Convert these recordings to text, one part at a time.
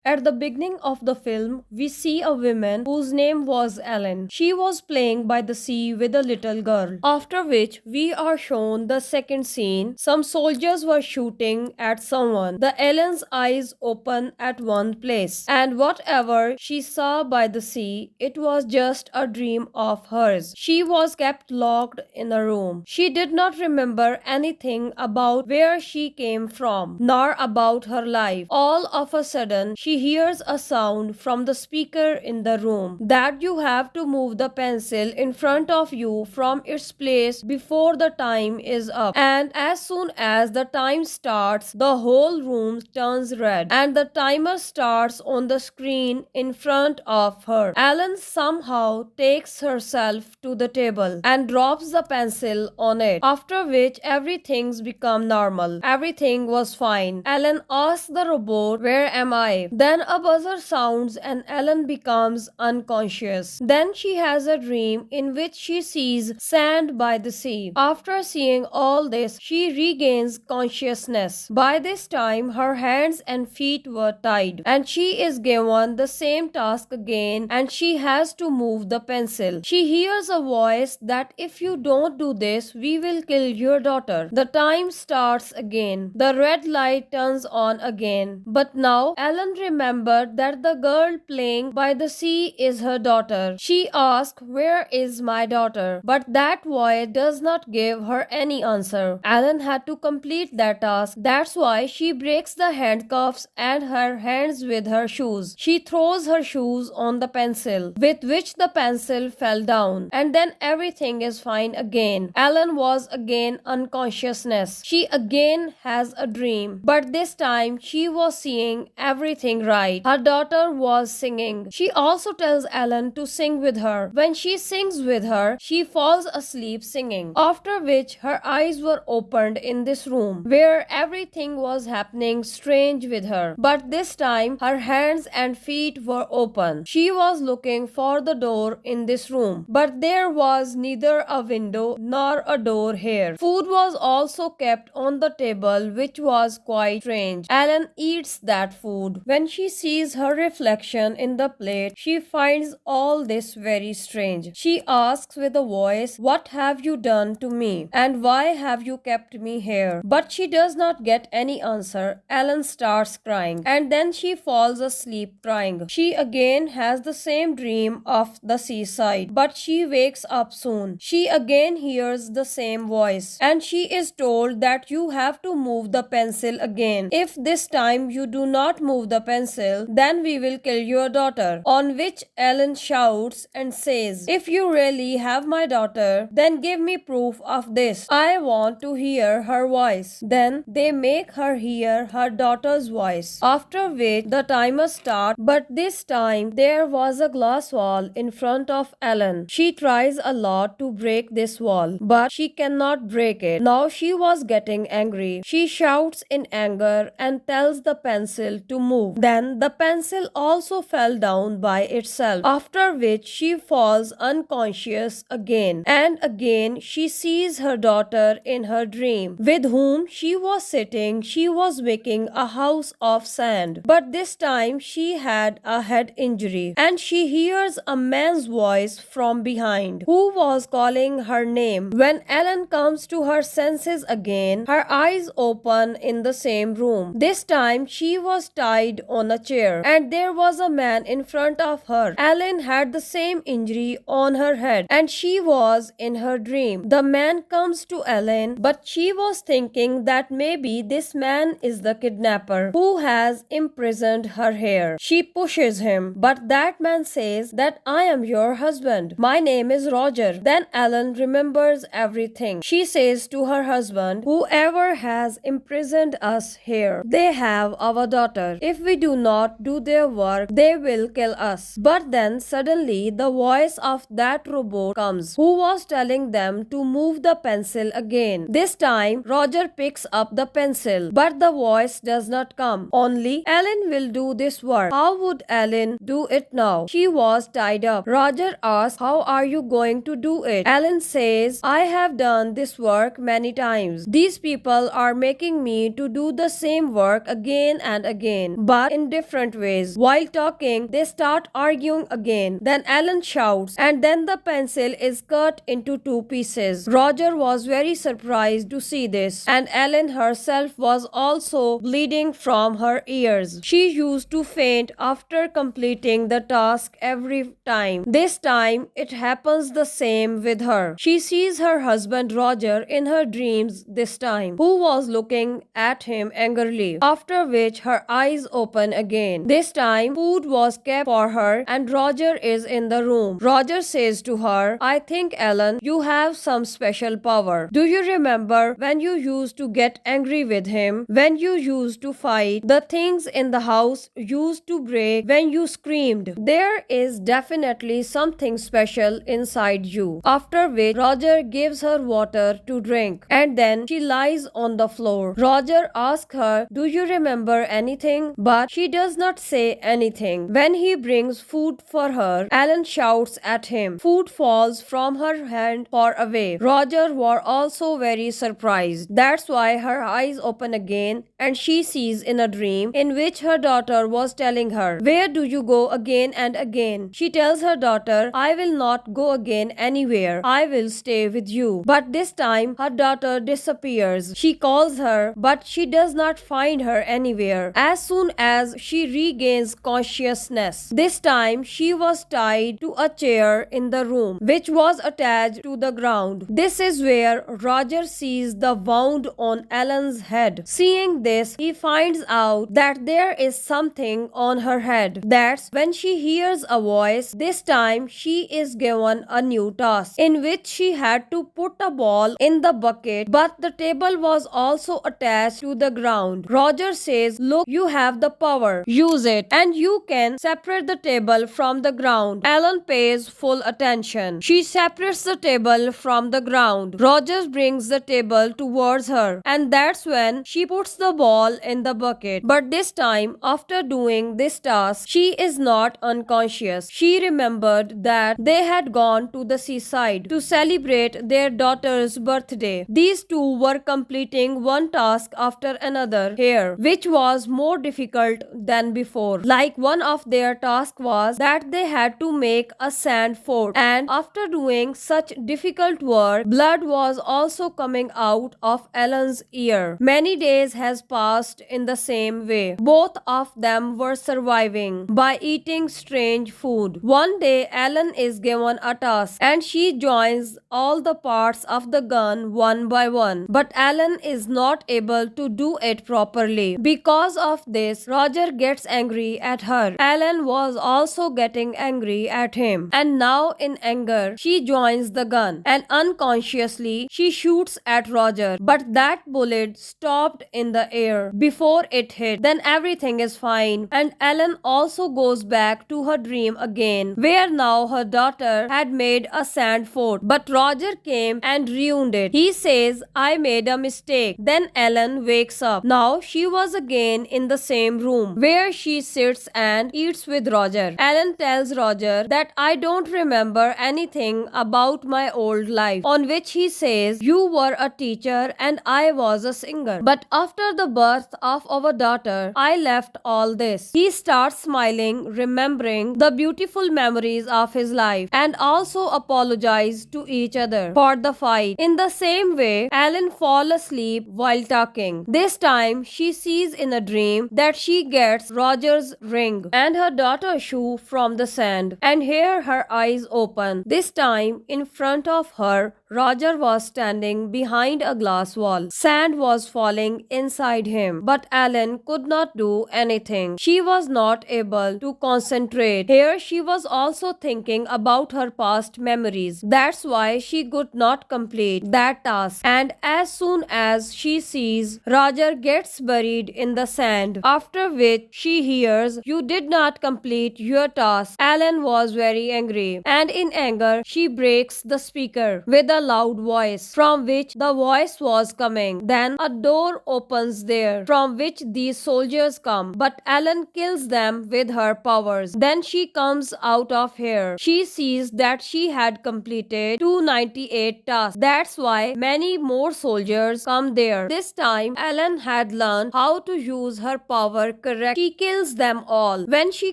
At the beginning of the film, we see a woman whose name was Ellen. She was playing by the sea with a little girl. After which, we are shown the second scene. Some soldiers were shooting at someone. The Ellen's eyes open at one place, and whatever she saw by the sea, it was just a dream of hers. She was kept locked in a room. She did not remember anything about where she came from, nor about her life. All of a sudden, she hears a sound from the speaker in the room that you have to move the pencil in front of you from its place before the time is up. And as soon as the time starts, the whole room turns red and the timer starts on the screen in front of her. Ellen somehow takes herself to the table and drops the pencil on it, after which everything's become normal. Everything was fine. Ellen asks the robot, "Where am I?" Then a buzzer sounds and Ellen becomes unconscious. Then she has a dream in which she sees sand by the sea. After seeing all this, she regains consciousness. By this time, her hands and feet were tied, and she is given the same task again, and she has to move the pencil. She hears a voice that if you don't do this, we will kill your daughter. The time starts again. The red light turns on again. But now Ellen remembered that the girl playing by the sea is her daughter. She asks, "Where is my daughter?" But that voice does not give her any answer. Ellen had to complete that task. That's why she breaks the handcuffs and her hands with her shoes. She throws her shoes on the pencil, with which the pencil fell down. And then everything is fine again. Ellen was again unconsciousness. She again has a dream. But this time she was seeing everything right. Her daughter was singing. She also tells Ellen to sing with her. When she sings with her, she falls asleep singing. After which her eyes were opened in this room where everything was happening strange with her. But this time her hands and feet were open. She was looking for the door in this room, but there was neither a window nor a door here. Food was also kept on the table, which was quite strange. Ellen eats that food. When she sees her reflection in the plate, she finds all this very strange. She asks with a voice, "What have you done to me? And why have you kept me here?" But she does not get any answer. Ellen starts crying, and then she falls asleep crying. She again has the same dream of the seaside, but she wakes up soon. She again hears the same voice, and she is told that you have to move the pencil again. If this time you do not move the pencil, then we will kill your daughter. On which Ellen shouts and says, "If you really have my daughter, then give me proof of this. I want to hear her voice." Then they make her hear her daughter's voice. After which the timer starts, but this time there was a glass wall in front of Ellen. She tries a lot to break this wall, but she cannot break it. Now she was getting angry. She shouts in anger and tells the pencil to move. Then the pencil also fell down by itself, after which she falls unconscious again. And again she sees her daughter in her dream, with whom she was sitting. She was making a house of sand, but this time she had a head injury, and she hears a man's voice from behind who was calling her name. When Ellen comes to her senses again, her eyes open in the same room. This time she was tied on a chair, and there was a man in front of her. Ellen had the same injury on her head, and she was in her dream. The man comes to Ellen, but she was thinking that maybe this man is the kidnapper who has imprisoned her here. She pushes him, but that man says that "I am your husband. My name is Roger." Then Ellen remembers everything. She says to her husband, "Whoever has imprisoned us here, they have our daughter. If we do not do their work, they will kill us." But then suddenly the voice of that robot comes, who was telling them to move the pencil again. This time Roger picks up the pencil, but the voice does not come. Only Ellen will do this work. How would Ellen do it now? She was tied up. Roger asks, "How are you going to do it?" Ellen says, "I have done this work many times. These people are making me to do the same work again and again, but but in different ways. While talking, they start arguing again. Then Alan shouts, and then the pencil is cut into two pieces. Roger was very surprised to see this, and Ellen herself was also bleeding from her ears. She used to faint after completing the task every time. This time, it happens the same with her. She sees her husband Roger in her dreams this time, who was looking at him angrily, after which her eyes open again. This time, food was kept for her and Roger is in the room. Roger says to her, I think, Ellen, you have some special power. Do you remember when you used to get angry with him? When you used to fight? The things in the house used to break when you screamed. There is definitely something special inside you. After which, Roger gives her water to drink and then she lies on the floor. Roger asks her, do you remember anything? But she does not say anything. When he brings food for her, Alan shouts at him. Food falls from her hand far away. Roger was also very surprised. That's why her eyes open again and she sees in a dream in which her daughter was telling her, where do you go again and again? She tells her daughter, I will not go again anywhere. I will stay with you. But this time her daughter disappears. She calls her, but she does not find her anywhere. As soon as she regains consciousness, this time she was tied to a chair in the room, which was attached to the ground. This is where Roger sees the wound on Ellen's head. Seeing this, he finds out that there is something on her head. That's when she hears a voice. This time, she is given a new task, in which she had to put a ball in the bucket, but the table was also attached to the ground. Roger says, look, you have the power. Use it, and you can separate the table from the ground. Ellen pays full attention. She separates the table from the ground. Roger brings the table towards her, and that's when she puts the ball in the bucket. But this time, after doing this task, she is not unconscious. She remembered that they had gone to the seaside to celebrate their daughter's birthday. These two were completing one task after another here, which was more difficult than before. Like one of their tasks was that they had to make a sand fort, and after doing such difficult work, blood was also coming out of Ellen's ear. Many days has passed in the same way. Both of them were surviving by eating strange food. One day, Ellen is given a task and she joins all the parts of the gun one by one. But Ellen is not able to do it properly. Because of this, Roger gets angry at her. Ellen was also getting angry at him. And now in anger, she joins the gun and unconsciously she shoots at Roger. But that bullet stopped in the air before it hit. Then everything is fine and Ellen also goes back to her dream again, where now her daughter had made a sand fort. But Roger came and ruined it. He says, I made a mistake. Then Ellen wakes up. Now she was again in the same room where she sits and eats with Roger. Ellen tells Roger that I don't remember anything about my old life, on which he says, you were a teacher and I was a singer. But after the birth of our daughter, I left all this. He starts smiling, remembering the beautiful memories of his life, and also apologized to each other for the fight. In the same way, Ellen falls asleep while talking. This time, she sees in a dream that she gets Roger's ring and her daughter's shoe from the sand, and here her eyes open. This time, in front of her, Roger was standing behind a glass wall. Sand was falling inside him, but Ellen could not do anything. She was not able to concentrate. Here she was also thinking about her past memories. That's why she could not complete that task. And as soon as she sees Roger gets buried in the sand, after which she hears, you did not complete your task, Ellen was very angry. And in anger, she breaks the speaker with a loud voice from which the voice was coming. Then a door opens there from which these soldiers come, but Ellen kills them with her powers. Then she comes out of here. She sees that she had completed 298 tasks. That's why many more soldiers come there. This time Ellen had learned how to use her power correct. She kills them all. When she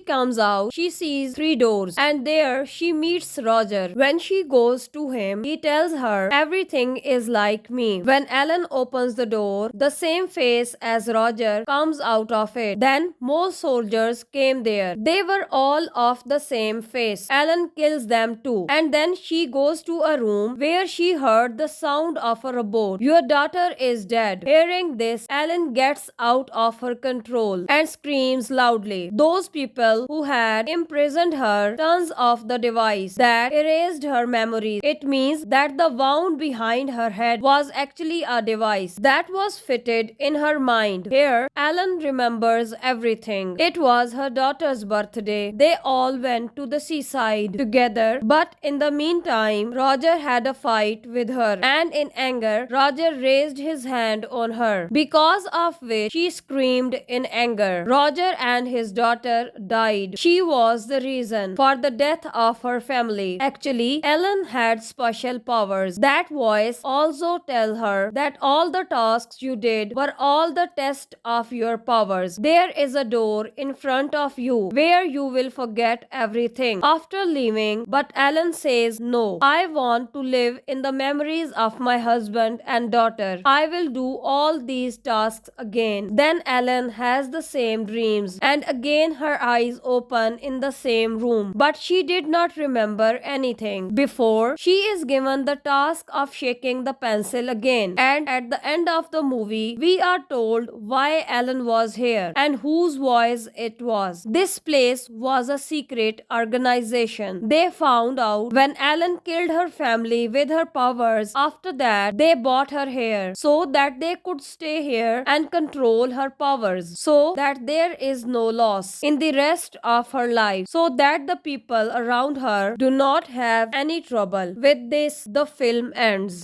comes out, she sees three doors, and there she meets Roger. When she goes to him, he tells her everything is like me. When Ellen opens the door, the same face as Roger comes out of it. Then more soldiers came there. They were all of the same face. Ellen kills them too. And then she goes to a room where she heard the sound of a robot. Your daughter is dead. Hearing this, Ellen gets out of her control and screams loudly. Those people who had imprisoned her turns off the device that erased her memories. It means that the wound behind her head was actually a device that was fitted in her mind. Here, Ellen remembers everything. It was her daughter's birthday. They all went to the seaside together, but in the meantime, Roger had a fight with her, and in anger, Roger raised his hand on her, because of which she screamed in anger. Roger and his daughter died. She was the reason for the death of her family. Actually, Ellen had special powers. That voice also tells her that all the tasks you did were all the test of your powers. There is a door in front of you where you will forget everything after leaving, but Ellen says no. I want to live in the memories of my husband and daughter. I will do all these tasks again. Then Ellen has the same dreams, and again her eyes open in the same room, but she did not remember anything. Before, she is given the task of shaking the pencil again, and at the end of the movie, we are told why Ellen was here and whose voice it was. This place was a secret organization. They found out when Ellen killed her family with her powers. After that, they brought her here so that they could stay here and control her powers, so that there is no loss in the rest of her life, so that the people around her do not have any trouble. With this, the film ends.